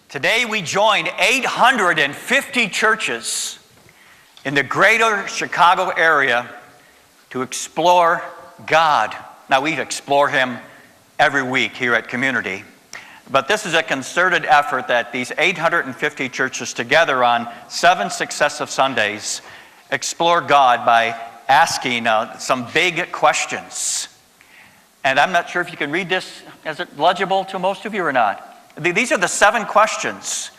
Today we join 850 churches in the greater Chicago area to explore God. Now we explore Him every week here at Community, but this is a concerted effort that these 850 churches together on 7 successive Sundays explore God by asking some big questions. And I'm not sure if you can read this. Is it legible to most of you or not? These are the 7 questions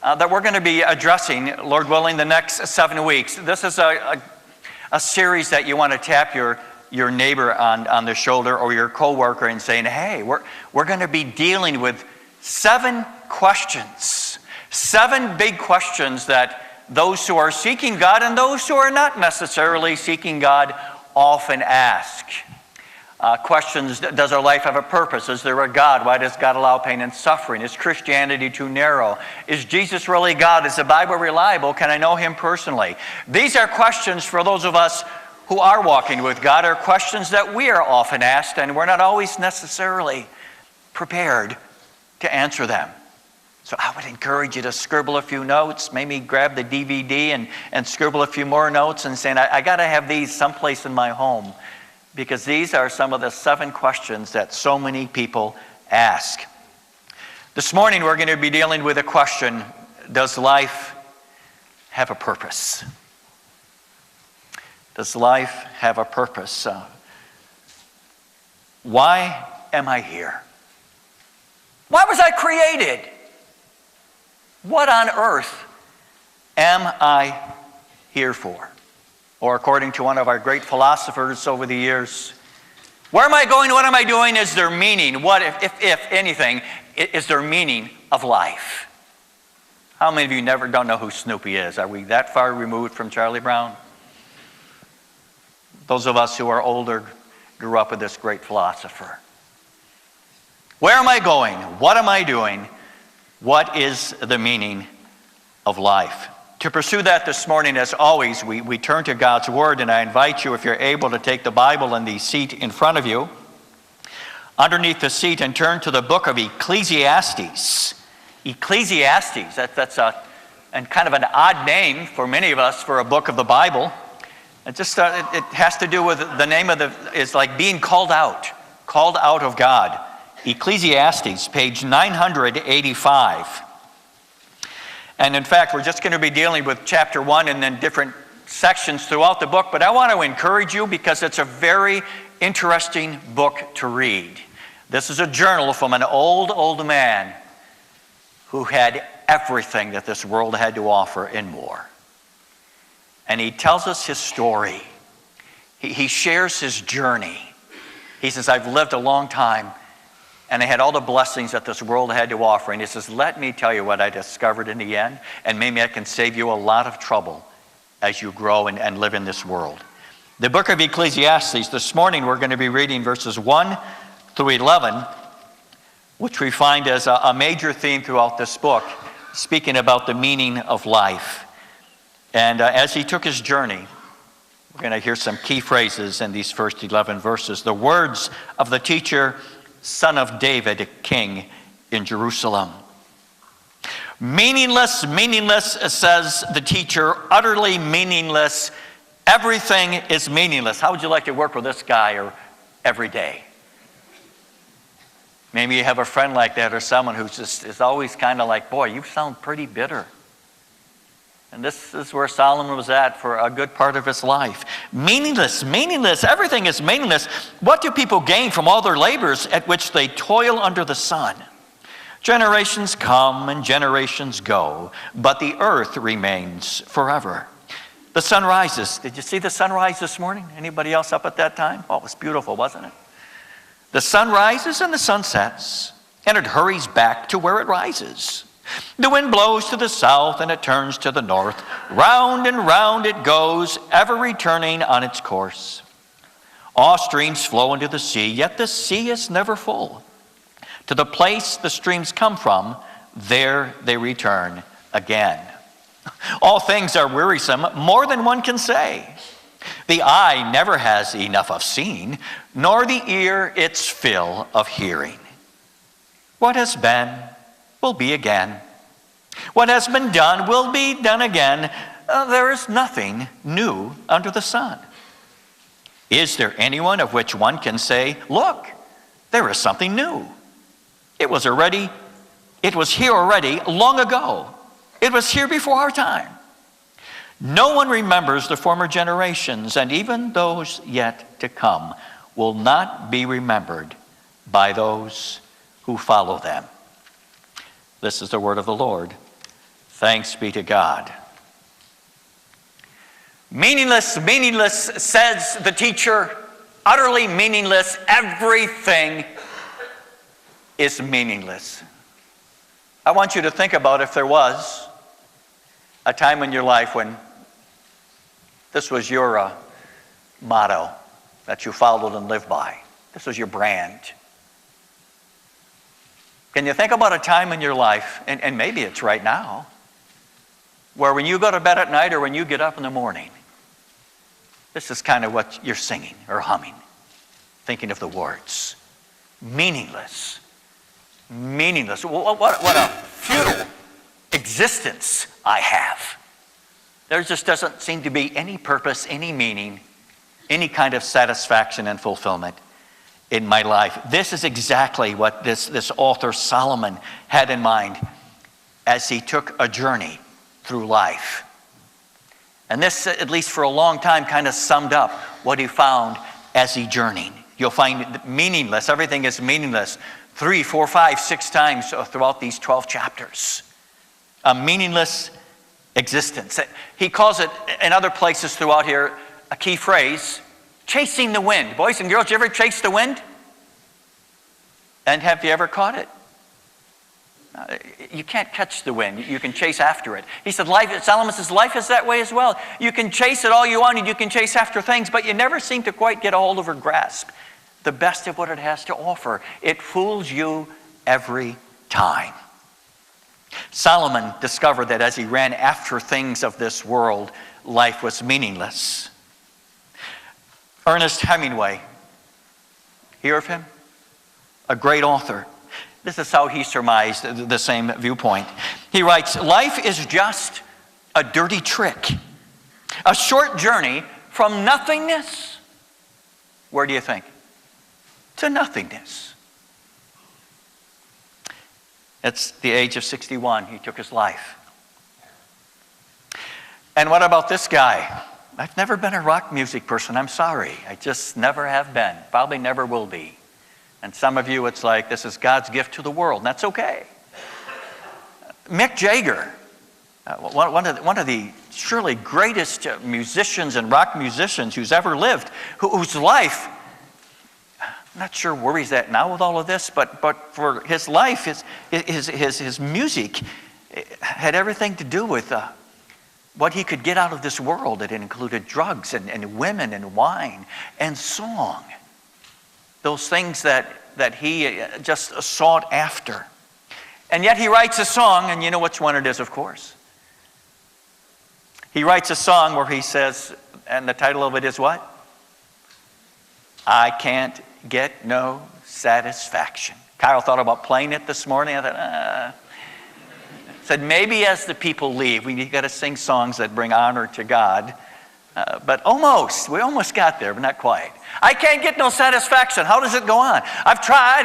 that we're going to be addressing, Lord willing, the next 7 weeks. This is a series that you want to tap your neighbor on the shoulder or your coworker and saying, hey, we're going to be dealing with 7 questions. 7 big questions that those who are seeking God and those who are not necessarily seeking God often ask. Questions: does our life have a purpose? Is there a God? Why does God allow pain and suffering? Is Christianity too narrow? Is Jesus really God? Is the Bible reliable? Can I know Him personally? These are questions for those of us who are walking with God, are questions that we are often asked, and we're not always necessarily prepared to answer them. So I would encourage you to scribble a few notes, maybe grab the DVD and scribble a few more notes and saying, I got to have these someplace in my home, because these are some of the 7 questions that so many people ask. This morning we're going to be dealing with a question: does life have a purpose? Does life have a purpose? Why am I here? Why was I created? What on earth am I here for? Or according to one of our great philosophers over the years, where am I going? What am I doing? Is there meaning? What, if anything, is there meaning of life? How many of you don't know who Snoopy is? Are we that far removed from Charlie Brown? Those of us who are older grew up with this great philosopher. Where am I going? What am I doing? What is the meaning of life? To pursue that this morning, as always, we turn to God's Word, and I invite you, if you're able, to take the Bible and the seat in front of you, underneath the seat, and turn to the book of Ecclesiastes. Ecclesiastes, that's and kind of an odd name for many of us for a book of the Bible. It has to do with the name it's like being called out of God. Ecclesiastes, page 985. And in fact, we're just going to be dealing with chapter 1 and then different sections throughout the book. But I want to encourage you, because it's a very interesting book to read. This is a journal from an old man who had everything that this world had to offer and more. And he tells us his story. He shares his journey. He says, I've lived a long time, and I had all the blessings that this world had to offer. And he says, let me tell you what I discovered in the end, and maybe I can save you a lot of trouble as you grow and live in this world. The book of Ecclesiastes, this morning we're going to be reading verses 1 through 11, which we find as a major theme throughout this book, speaking about the meaning of life. And as he took his journey, we're going to hear some key phrases in these first 11 verses. The words of the teacher, son of David, king in Jerusalem. Meaningless, meaningless, says the teacher, utterly meaningless. Everything is meaningless. How would you like to work with this guy every day? Maybe you have a friend like that, or someone who's just is always kind of like, boy, you sound pretty bitter. And this is where Solomon was at for a good part of his life. Meaningless, meaningless, everything is meaningless. What do people gain from all their labors at which they toil under the sun? Generations come and generations go, but the earth remains forever. The sun rises. Did you see the sunrise this morning? Anybody else up at that time? Oh, it was beautiful, wasn't it? The sun rises and the sun sets, and it hurries back to where it rises. The wind blows to the south and it turns to the north. Round and round it goes, ever returning on its course. All streams flow into the sea, yet the sea is never full. To the place the streams come from, there they return again. All things are wearisome, more than one can say. The eye never has enough of seeing, nor the ear its fill of hearing. What has been will be again, What has been done will be done again. There is nothing new under the sun. Is there anyone of which one can say, look, there is something new? It was here already long ago. It was here before our time. No one remembers the former generations, and even those yet to come will not be remembered by those who follow them. This is the word of the Lord. Thanks be to God. Meaningless, meaningless, says the teacher. Utterly meaningless. Everything is meaningless. I want you to think about if there was a time in your life when this was your motto that you followed and lived by. This was your brand. Can you think about a time in your life, and maybe it's right now, where when you go to bed at night or when you get up in the morning, this is kind of what you're singing or humming, thinking of the words. Meaningless. Meaningless. What a futile existence I have. There just doesn't seem to be any purpose, any meaning, any kind of satisfaction and fulfillment in my life. This is exactly what this author Solomon had in mind as he took a journey through life. And this, at least for a long time, kind of summed up what he found as he journeyed. You'll find meaningless. Everything is meaningless 3, 4, 5, 6 times throughout these 12 chapters. A meaningless existence. He calls it, in other places throughout here, a key phrase, chasing the wind. Boys and girls, you ever chase the wind? And have you ever caught it? You can't catch the wind. You can chase after it. He said, Solomon says, life is that way as well. You can chase it all you want and you can chase after things, but you never seem to quite get a hold of or grasp the best of what it has to offer. It fools you every time. Solomon discovered that as he ran after things of this world, life was meaningless. Ernest Hemingway, hear of him? A great author. This is how he surmised the same viewpoint. He writes, life is just a dirty trick, a short journey from nothingness. Where do you think? To nothingness. At the age of 61, he took his life. And what about this guy? I've never been a rock music person. I'm sorry. I just never have been. Probably never will be. And some of you, it's like, this is God's gift to the world. And that's okay. Mick Jagger, one of the surely greatest musicians and rock musicians who's ever lived, whose life, I'm not sure where he's at now with all of this, but for his life, his music had everything to do with what he could get out of this world. It included drugs and women and wine and song. Those things that he just sought after. And yet he writes a song, and you know which one it is, of course. He writes a song where he says, and the title of it is what? I can't get no satisfaction. Kyle thought about playing it this morning. I thought, Said maybe as the people leave, we got to sing songs that bring honor to God. But we almost got there, but not quite. I can't get no satisfaction. How does it go on? I've tried.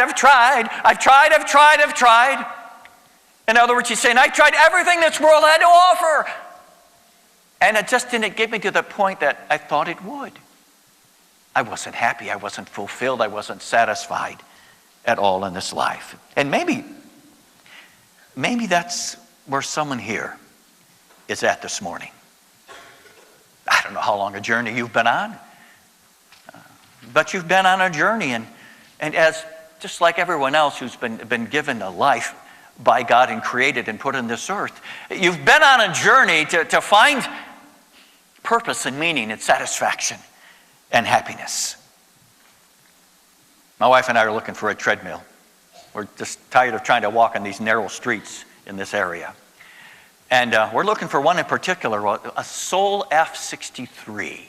In other words, he's saying, I tried everything this world had to offer. And it just didn't get me to the point that I thought it would. I wasn't happy. I wasn't fulfilled. I wasn't satisfied at all in this life. And maybe that's where someone here is at this morning. I don't know how long a journey you've been on, but you've been on a journey, and as just like everyone else who's been given a life by God and created and put in this earth, you've been on a journey to find purpose and meaning and satisfaction and happiness. My wife and I are looking for a treadmill. We're just tired of trying to walk in these narrow streets in this area. And we're looking for one in particular, a Soul F63.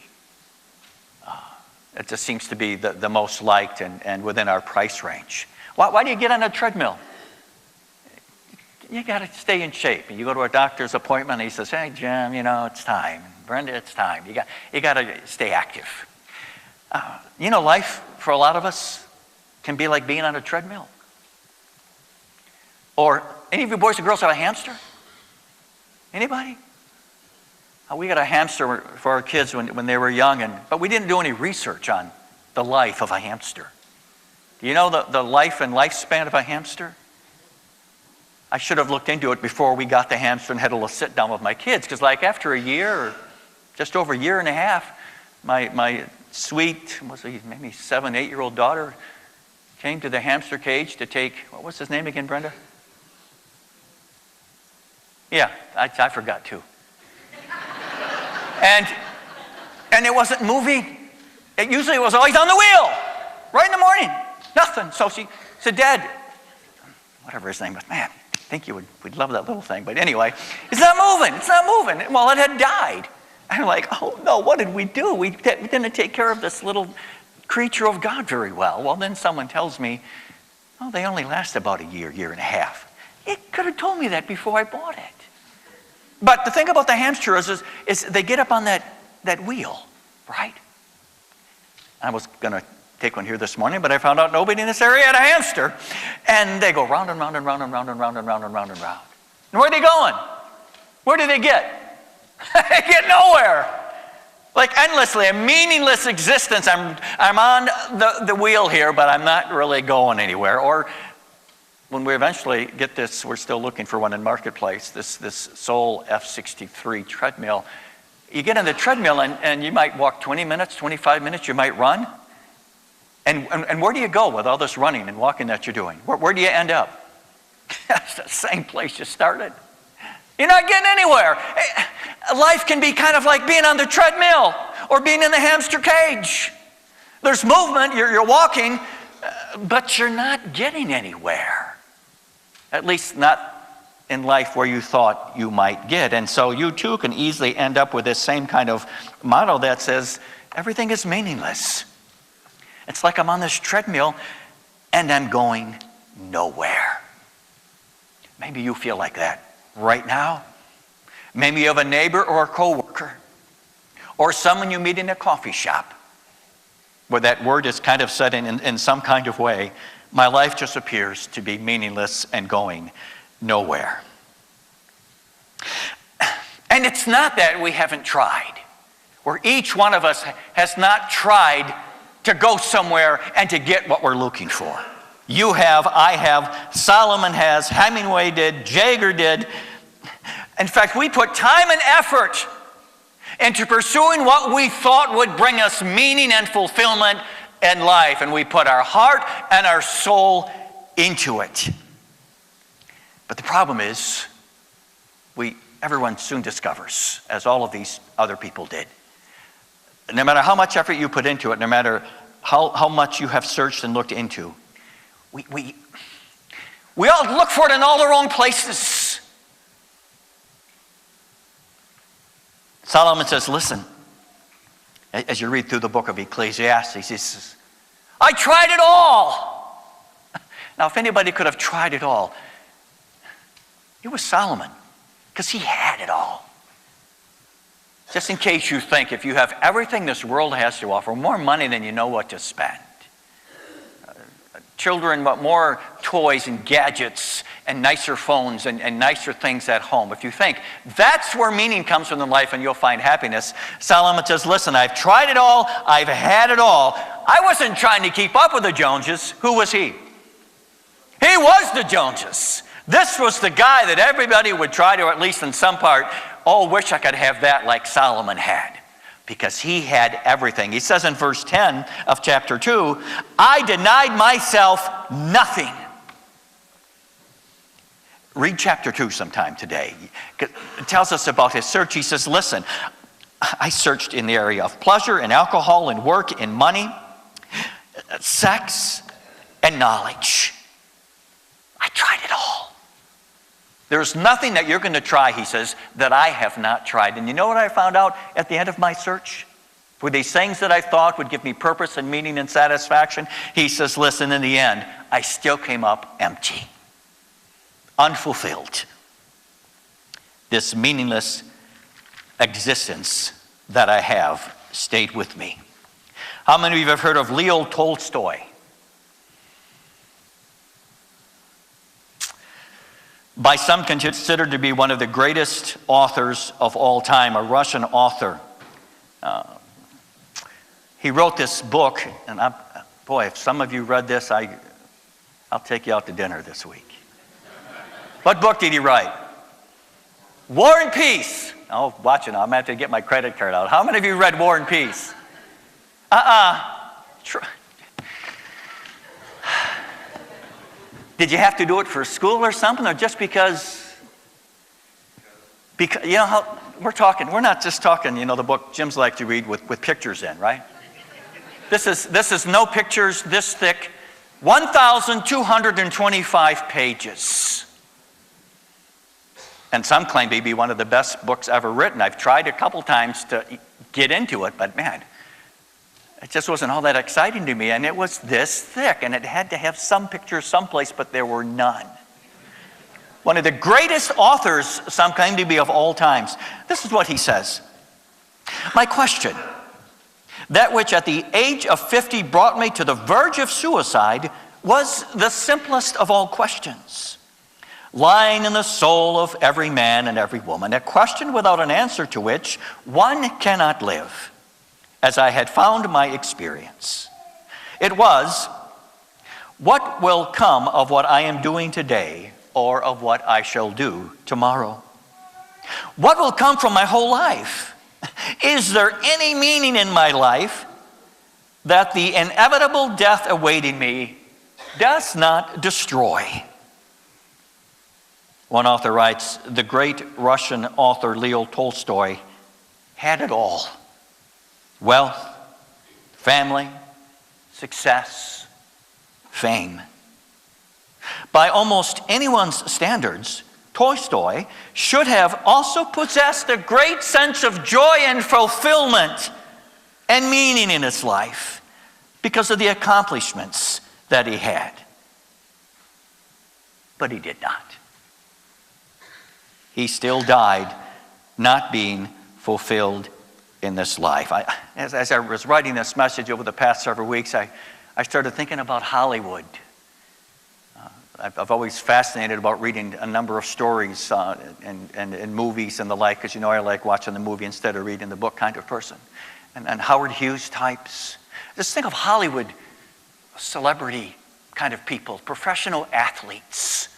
It just seems to be the most liked and within our price range. Why do you get on a treadmill? you got to stay in shape. And you go to a doctor's appointment, and he says, hey, Jim, it's time. Brenda, it's time. You got to stay active. Life for a lot of us can be like being on a treadmill. Or any of you boys and girls have a hamster? Anybody? We got a hamster for our kids when they were young, but we didn't do any research on the life of a hamster. Do you know the life and lifespan of a hamster? I should have looked into it before we got the hamster and had a little sit down with my kids, because after a year, or just over a year and a half, my sweet, maybe 7, 8-year-old daughter came to the hamster cage to take, what was his name again, Brenda? Yeah, I forgot too. And it wasn't moving. It usually was always on the wheel, right in the morning. Nothing. So she said, Dad, whatever his name was, man, I think we'd love that little thing. But anyway, it's not moving. It's not moving. Well, it had died. And I'm like, oh no, what did we do? We didn't take care of this little creature of God very well. Well, then someone tells me, oh, they only last about a year, year and a half. It could have told me that before I bought it. But the thing about the hamster is they get up on that wheel, right? I was going to take one here this morning, but I found out nobody in this area had a hamster. And they go round and round and round and round and round and round and round and round. And where are they going? Where do they get? They get nowhere. Like endlessly, a meaningless existence. I'm on the wheel here, but I'm not really going anywhere. Or when we eventually get this, we're still looking for one in Marketplace, this Soul F63 treadmill. You get on the treadmill and you might walk 20 minutes, 25 minutes, you might run. And where do you go with all this running and walking that you're doing? Where do you end up? That's the same place you started. You're not getting anywhere. Life can be kind of like being on the treadmill or being in the hamster cage. There's movement, you're walking, but you're not getting anywhere. At least not in life where you thought you might get. And so you too can easily end up with this same kind of motto that says, everything is meaningless. It's like I'm on this treadmill and I'm going nowhere. Maybe you feel like that right now. Maybe you have a neighbor or a coworker or someone you meet in a coffee shop where that word is kind of said in some kind of way. My life just appears to be meaningless and going nowhere. And it's not that we haven't tried, where each one of us has not tried to go somewhere and to get what we're looking for. You have, I have, Solomon has, Hemingway did, Jagger did. In fact, we put time and effort into pursuing what we thought would bring us meaning and fulfillment in life, and we put our heart and our soul into it. But the problem is, everyone soon discovers, as all of these other people did, no matter how much effort you put into it, no matter how much you have searched and looked into, we all look for it in all the wrong places. Solomon says, listen, as you read through the book of Ecclesiastes, he says, I tried it all. Now, if anybody could have tried it all, it was Solomon, because he had it all. Just in case you think, if you have everything this world has to offer, more money than you know what to spend, children, but more toys and gadgets and nicer phones and nicer things at home. If you think that's where meaning comes from in life and you'll find happiness, Solomon says, listen, I've tried it all. I've had it all. I wasn't trying to keep up with the Joneses. Who was he? He was the Joneses. This was the guy that everybody would try to, at least in some part, wish I could have that like Solomon had. Because he had everything. He says in verse 10 of chapter 2, I denied myself nothing. Read chapter 2 sometime today. It tells us about his search. He says, listen, I searched in the area of pleasure and alcohol and work and money, sex and knowledge. I tried it all. There's nothing that you're going to try, he says, that I have not tried. And you know what I found out at the end of my search? For these things that I thought would give me purpose and meaning and satisfaction, he says, listen, in the end, I still came up empty. unfulfilled. This meaningless existence that I have stayed with me. How many of you have heard of Leo Tolstoy? By some considered to be one of the greatest authors of all time, a Russian author. He wrote this book, and boy, if some of you read this, I'll take you out to dinner this week. What book did he write? War and Peace. Oh, watch it now. I'm going to have to get my credit card out. How many of you read War and Peace? Did you have to do it for school or something, or just because you know how we're not just talking, the book Jim's like to read with pictures in, right? This is no pictures, this thick, 1,225 pages. And some claim to be one of the best books ever written. I've tried a couple times to get into it, but man, it just wasn't all that exciting to me. And it was this thick, and it had to have some pictures someplace, but there were none. One of the greatest authors, some claim to be, of all times. This is what he says. My question, that which at the age of 50 brought me to the verge of suicide, was the simplest of all questions. Lying in the soul of every man and every woman, a question without an answer to which one cannot live, as I had found my experience. It was, what will come of what I am doing today, or of what I shall do tomorrow? What will come from my whole life? Is there any meaning in my life that the inevitable death awaiting me does not destroy? One author writes, the great Russian author Leo Tolstoy had it all. Wealth, family, success, fame. By almost anyone's standards, Tolstoy should have also possessed a great sense of joy and fulfillment and meaning in his life because of the accomplishments that he had. But he did not. He still died not being fulfilled in this life. As I was writing this message over the past several weeks, I started thinking about Hollywood. I've always fascinated about reading a number of stories and movies and the like, because I like watching the movie instead of reading the book kind of person. And Howard Hughes types. Just think of Hollywood celebrity kind of people, professional athletes.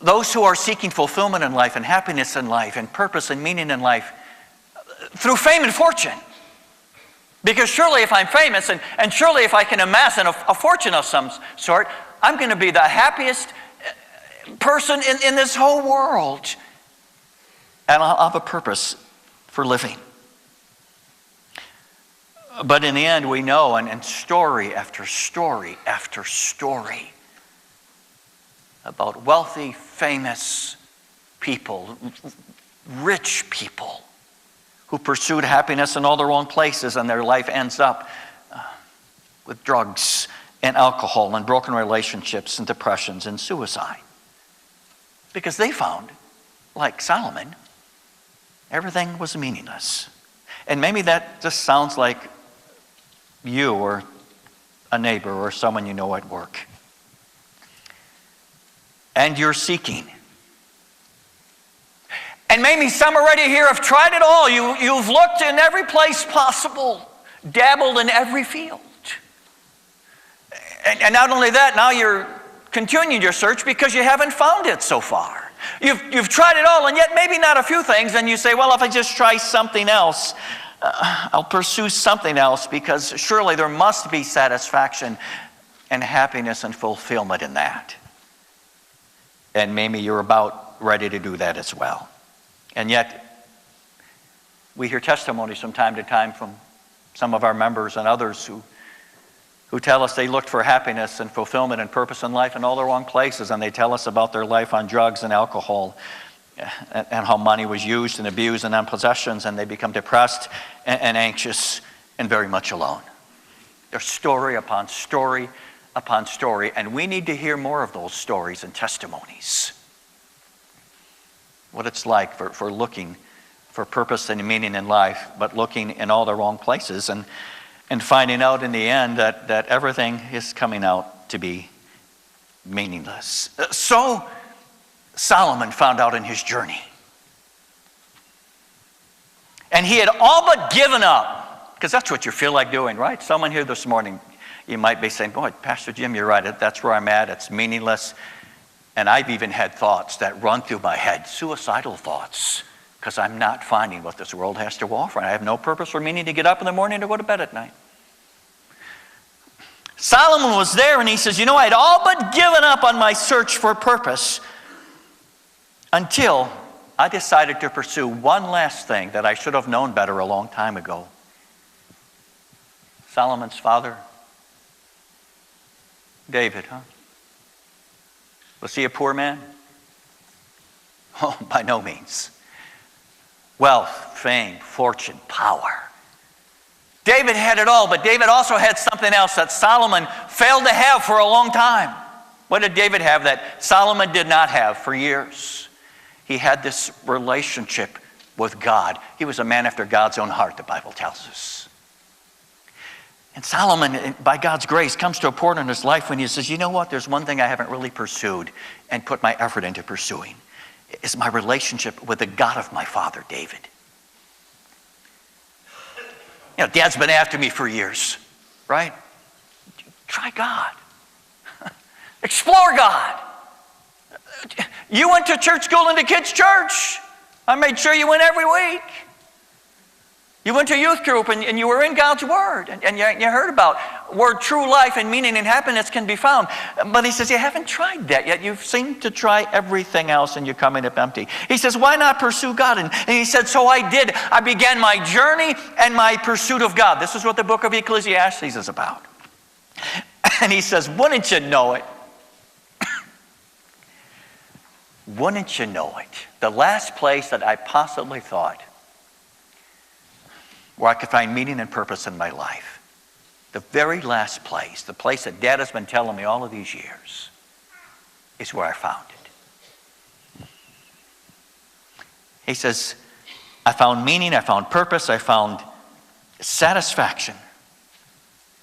Those who are seeking fulfillment in life and happiness in life and purpose and meaning in life through fame and fortune. Because surely if I'm famous and surely if I can amass a fortune of some sort, I'm going to be the happiest person in this whole world. And I'll have a purpose for living. But in the end, we know, and story after story after story, about wealthy, famous people, rich people who pursued happiness in all the wrong places, and their life ends up with drugs and alcohol and broken relationships and depressions and suicide. Because they found, like Solomon, everything was meaningless. And maybe that just sounds like you or a neighbor or someone you know at work. And you're seeking. And maybe some already here have tried it all. You've looked in every place possible, dabbled in every field. And not only that, now you're continuing your search because you haven't found it so far. You've tried it all, and yet maybe not a few things, and you say, well, if I just try something else, I'll pursue something else, because surely there must be satisfaction and happiness and fulfillment in that. And maybe you're about ready to do that as well. And yet, we hear testimonies from time to time from some of our members and others who tell us they looked for happiness and fulfillment and purpose in life in all the wrong places, and they tell us about their life on drugs and alcohol and how money was used and abused and on possessions, and they become depressed and anxious and very much alone. There's story upon story upon story, and we need to hear more of those stories and testimonies. What it's like for looking for purpose and meaning in life, but looking in all the wrong places and finding out in the end that everything is coming out to be meaningless. So Solomon found out in his journey. And he had all but given up, because that's what you feel like doing, right? Someone here this morning, you might be saying, boy, Pastor Jim, you're right. That's where I'm at. It's meaningless. And I've even had thoughts that run through my head, suicidal thoughts, because I'm not finding what this world has to offer. And I have no purpose or meaning to get up in the morning to go to bed at night. Solomon was there, and he says, I'd all but given up on my search for purpose until I decided to pursue one last thing that I should have known better a long time ago. Solomon's father, David, huh? Was he a poor man? Oh, by no means. Wealth, fame, fortune, power. David had it all, but David also had something else that Solomon failed to have for a long time. What did David have that Solomon did not have for years? He had this relationship with God. He was a man after God's own heart, the Bible tells us. And Solomon, by God's grace, comes to a point in his life when he says, there's one thing I haven't really pursued and put my effort into pursuing. It's my relationship with the God of my father, David. Dad's been after me for years, right? Try God. Explore God. You went to church school in the kids' church. I made sure you went every week. You went to youth group and you were in God's Word. And you heard about where true life and meaning and happiness can be found. But he says, you haven't tried that yet. You've seemed to try everything else and you're coming up empty. He says, why not pursue God? And he said, so I did. I began my journey and my pursuit of God. This is what the book of Ecclesiastes is about. And he says, wouldn't you know it? Wouldn't you know it? The last place that I possibly thought where I could find meaning and purpose in my life, the very last place, the place that Dad has been telling me all of these years, is where I found it. He says, I found meaning, I found purpose, I found satisfaction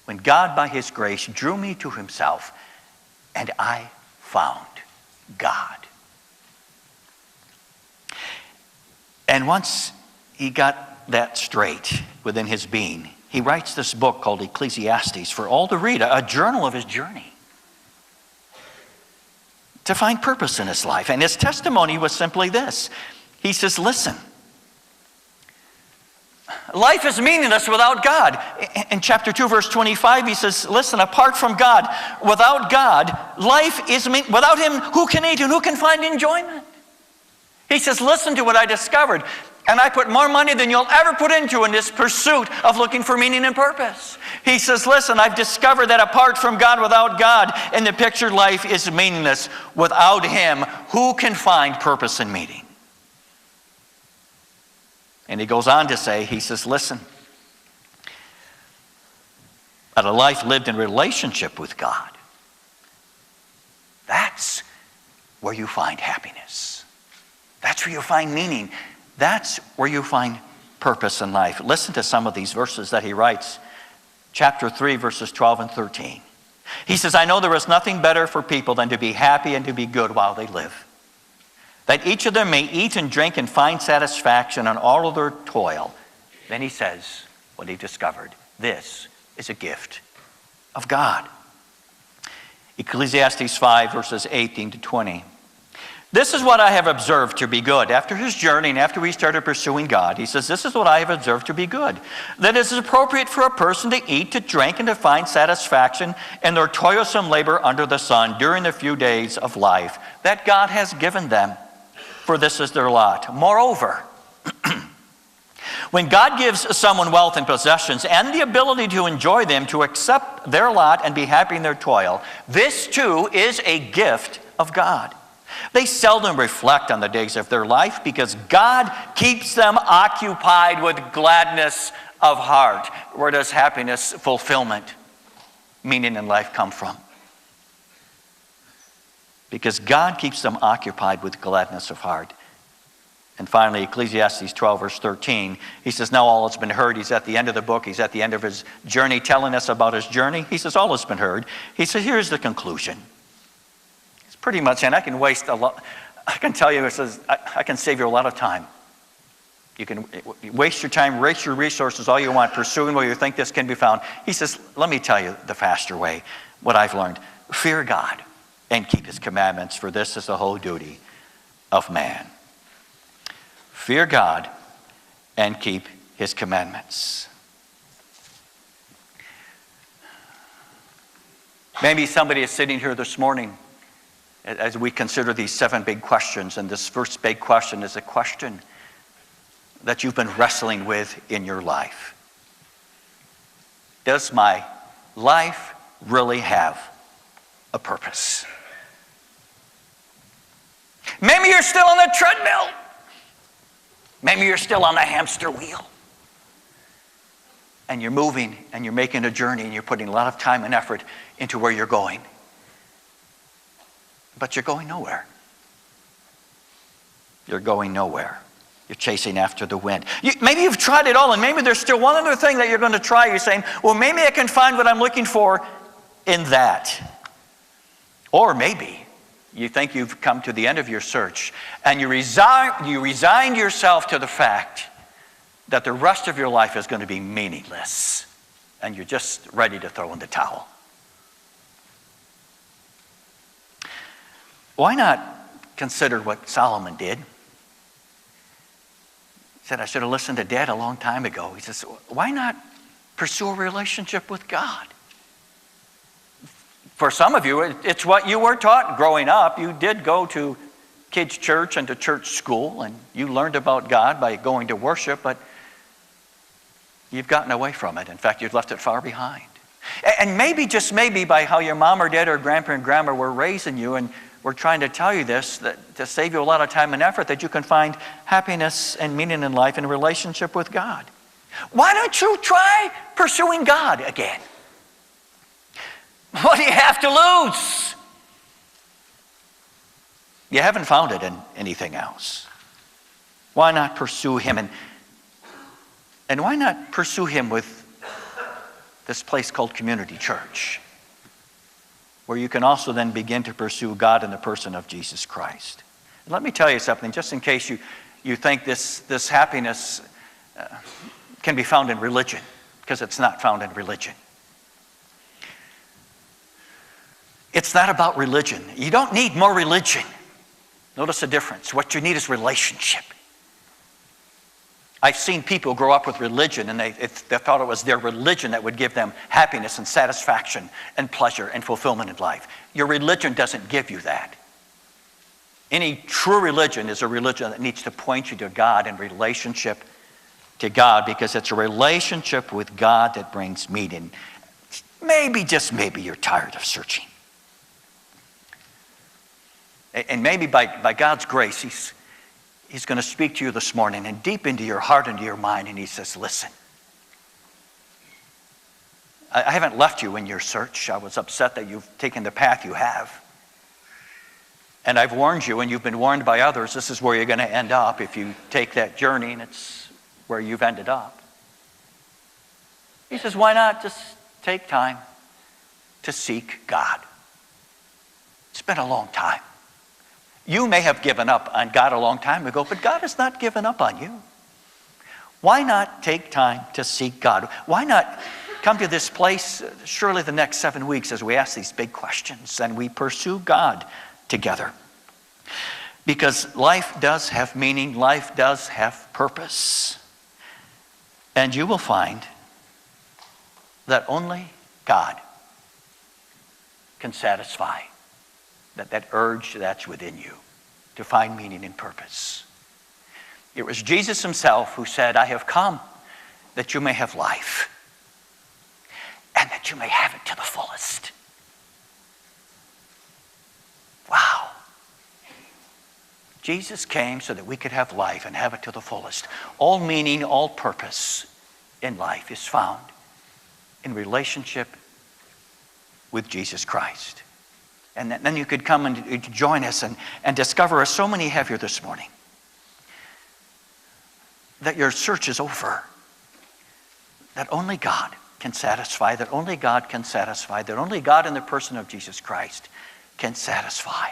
when God, by His grace, drew me to Himself, and I found God. And once he got that straight within his being, he writes this book called Ecclesiastes for all to read, a journal of his journey to find purpose in his life. And his testimony was simply this. He says, listen, life is meaningless without God. In chapter 2, verse 25, he says, listen, apart from God, without God, life is without Him, who can eat and who can find enjoyment? He says, listen to what I discovered. And I put more money than you'll ever put into in this pursuit of looking for meaning and purpose. He says, listen, I've discovered that apart from God, without God, in the picture life is meaningless. Without Him, who can find purpose and meaning? And he goes on to say, he says, listen, that a life lived in relationship with God, that's where you find happiness. That's where you find meaning. That's where you find purpose in life. Listen to some of these verses that he writes. Chapter 3, verses 12 and 13. He says, I know there is nothing better for people than to be happy and to be good while they live, that each of them may eat and drink and find satisfaction in all of their toil. Then he says what he discovered. This is a gift of God. Ecclesiastes 5, verses 18 to 20. This is what I have observed to be good. After his journey and after he started pursuing God, he says, this is what I have observed to be good. That it is appropriate for a person to eat, to drink, and to find satisfaction in their toilsome labor under the sun during the few days of life that God has given them, for this is their lot. Moreover, when God gives someone wealth and possessions and the ability to enjoy them, to accept their lot and be happy in their toil, this too is a gift of God. They seldom reflect on the days of their life because God keeps them occupied with gladness of heart. Where does happiness, fulfillment, meaning in life come from? because God keeps them occupied with gladness of heart. And finally, Ecclesiastes 12, verse 13, he says, now all has been heard. He's at the end of the book. He's at the end of his journey, telling us about his journey. He says, all has been heard. He says, here's the conclusion. It's pretty much, and I can waste a lot. I can tell you, it says, I can save you a lot of time. You can waste your time, waste your resources, all you want, pursuing where you think this can be found. He says, let me tell you the faster way, what I've learned. Fear God and keep his commandments, for this is the whole duty of man. Fear God and keep his commandments. Maybe somebody is sitting here this morning as we consider these 7 big questions, and this first big question is a question that you've been wrestling with in your life. Does my life really have a purpose? Maybe you're still on the treadmill. Maybe you're still on the hamster wheel. And you're moving and you're making a journey and you're putting a lot of time and effort into where you're going. But you're going nowhere. You're going nowhere. You're chasing after the wind. Maybe you've tried it all, and maybe there's still one other thing that you're going to try. You're saying, well, maybe I can find what I'm looking for in that. Or maybe you think you've come to the end of your search, and you resigned yourself to the fact that the rest of your life is going to be meaningless, and you're just ready to throw in the towel. Why not consider what Solomon did? He said, I should have listened to Dad a long time ago. He says, why not pursue a relationship with God? For some of you, it's what you were taught growing up. You did go to kids' church and to church school, and you learned about God by going to worship, but you've gotten away from it. In fact, you've left it far behind. And maybe, just maybe, by how your mom or dad or grandpa and grandma were raising you, and we're trying to tell you this, that to save you a lot of time and effort, that you can find happiness and meaning in life in a relationship with God. Why don't you try pursuing God again? What do you have to lose? You haven't found it in anything else. Why not pursue him? And why not pursue him with this place called community church, where you can also then begin to pursue God in the person of Jesus Christ? And let me tell you something, just in case you think this happiness can be found in religion, because it's not found in religion. It's not about religion. You don't need more religion. Notice the difference. What you need is relationship. I've seen people grow up with religion, and they thought it was their religion that would give them happiness and satisfaction and pleasure and fulfillment in life. Your religion doesn't give you that. Any true religion is a religion that needs to point you to God and relationship to God, because it's a relationship with God that brings meaning. Maybe, just maybe, you're tired of searching. And maybe by God's grace, He's going to speak to you this morning and deep into your heart and to your mind, and he says, listen, I haven't left you in your search. I was upset that you've taken the path you have. And I've warned you, and you've been warned by others, this is where you're going to end up if you take that journey, and it's where you've ended up. He says, why not just take time to seek God? It's been a long time. You may have given up on God a long time ago, but God has not given up on you. Why not take time to seek God? Why not come to this place, surely the next 7 weeks, as we ask these big questions and we pursue God together? Because life does have meaning, life does have purpose. And you will find that only God can satisfy that urge that's within you to find meaning and purpose. It was Jesus himself who said, I have come that you may have life, and that you may have it to the fullest. Wow. Jesus came so that we could have life and have it to the fullest. All meaning, all purpose in life is found in relationship with Jesus Christ. And then you could come and join us and discover, as so many have here this morning, that your search is over. That only God can satisfy, that only God can satisfy, that only God in the person of Jesus Christ can satisfy.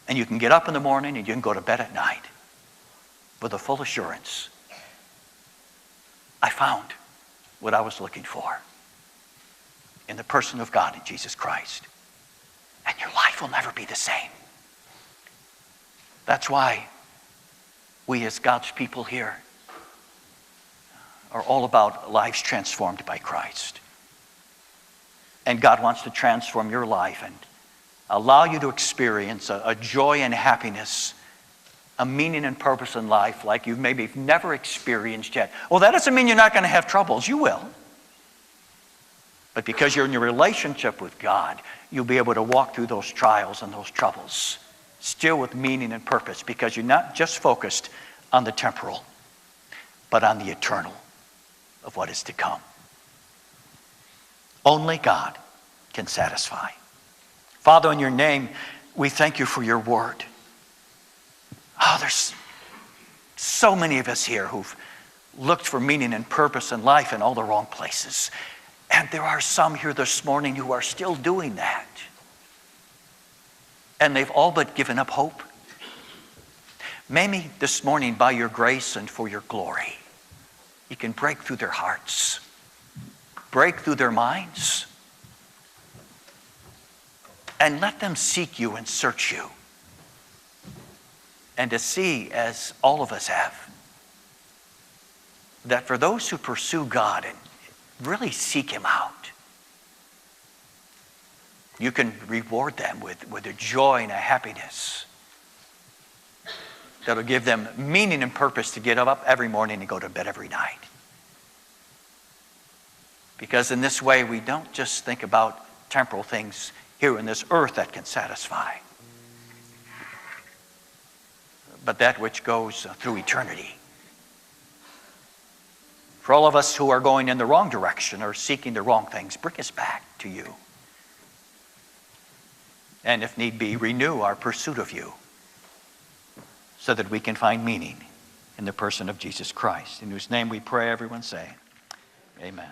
And you can get up in the morning and you can go to bed at night with a full assurance. I found what I was looking for in the person of God in Jesus Christ. And your life will never be the same. That's why we as God's people here are all about lives transformed by Christ. And God wants to transform your life and allow you to experience a joy and happiness, a meaning and purpose in life like you've maybe never experienced yet. Well, that doesn't mean you're not going to have troubles. You will. But because you're in your relationship with God, you'll be able to walk through those trials and those troubles still with meaning and purpose, because you're not just focused on the temporal, but on the eternal of what is to come. Only God can satisfy. Father, in your name, we thank you for your word. Oh, there's so many of us here who've looked for meaning and purpose in life in all the wrong places. And there are some here this morning who are still doing that. And they've all but given up hope. Maybe this morning, by your grace and for your glory, you can break through their hearts, break through their minds, and let them seek you and search you. And to see, as all of us have, that for those who pursue God and really seek him out, you can reward them with a joy and a happiness that'll give them meaning and purpose to get up every morning and go to bed every night. Because in this way, we don't just think about temporal things here in this earth that can satisfy, but that which goes through eternity. For all of us who are going in the wrong direction or seeking the wrong things, bring us back to you. And if need be, renew our pursuit of you so that we can find meaning in the person of Jesus Christ, in whose name we pray, everyone say, amen.